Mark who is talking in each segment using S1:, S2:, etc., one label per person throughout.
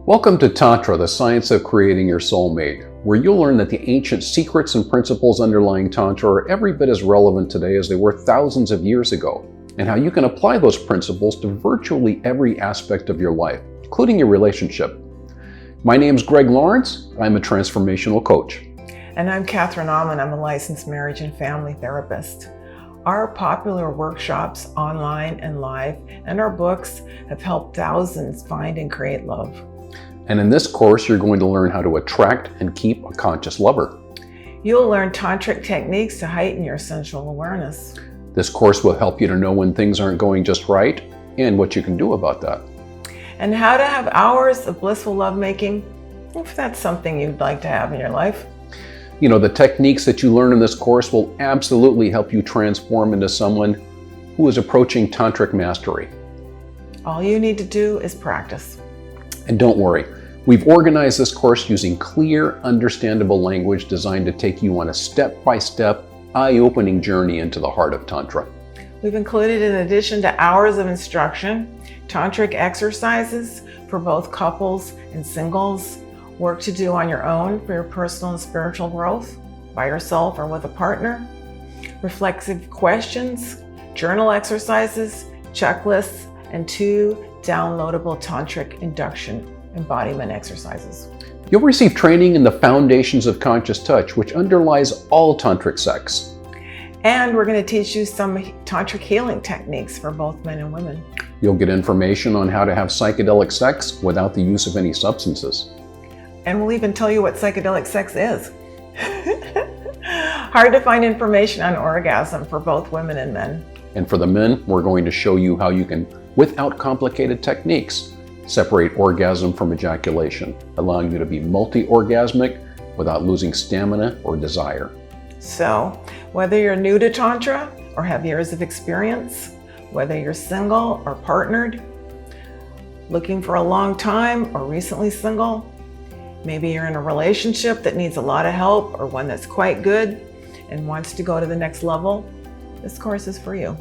S1: Welcome to Tantra, the science of creating your soulmate, where you'll learn that the ancient secrets and principles underlying Tantra are every bit as relevant today as they were thousands of years ago, and how you can apply those principles to virtually every aspect of your life, including your relationship. My name's Greg Lawrence. I'm a transformational coach.
S2: And I'm Catherine Alman. I'm a licensed marriage and family therapist. Our popular workshops, online and live, and our books have helped thousands find and create love.
S1: And in this course, you're going to learn how to attract and keep a conscious lover.
S2: You'll learn tantric techniques to heighten your sensual awareness.
S1: This course will help you to know when things aren't going just right and what you can do about that.
S2: And how to have hours of blissful lovemaking, if that's something you'd like to have in your life.
S1: You know, the techniques that you learn in this course will absolutely help you transform into someone who is approaching tantric mastery.
S2: All you need to do is practice.
S1: And don't worry, we've organized this course using clear, understandable language designed to take you on a step-by-step, eye-opening journey into the heart of Tantra.
S2: We've included, in addition to hours of instruction, tantric exercises for both couples and singles, work to do on your own for your personal and spiritual growth, by yourself or with a partner, reflexive questions, journal exercises, checklists, and 2 downloadable tantric induction embodiment exercises.
S1: You'll receive training in the foundations of conscious touch, which underlies all tantric sex.
S2: And we're going to teach you some tantric healing techniques for both men and women.
S1: You'll get information on how to have psychedelic sex without the use of any substances.
S2: And we'll even tell you what psychedelic sex is. Hard to find information on orgasm for both women and men.
S1: And for the men, we're going to show you how you can, without complicated techniques, separate orgasm from ejaculation, allowing you to be multi-orgasmic without losing stamina or desire.
S2: So, whether you're new to Tantra or have years of experience, whether you're single or partnered, looking for a long time or recently single, maybe you're in a relationship that needs a lot of help or one that's quite good and wants to go to the next level, this course is for you.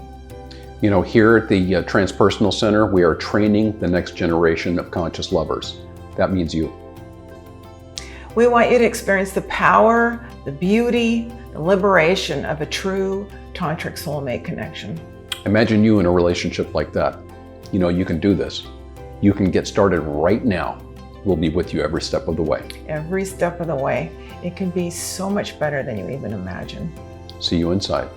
S1: You know, here at the Transpersonal Center, we are training the next generation of conscious lovers. That means you.
S2: We want you to experience the power, the beauty, the liberation of a true tantric soulmate connection.
S1: Imagine you in a relationship like that. You know, you can do this. You can get started right now. We'll be with you every step of the way.
S2: Every step of the way. It can be so much better than you even imagine.
S1: See you inside.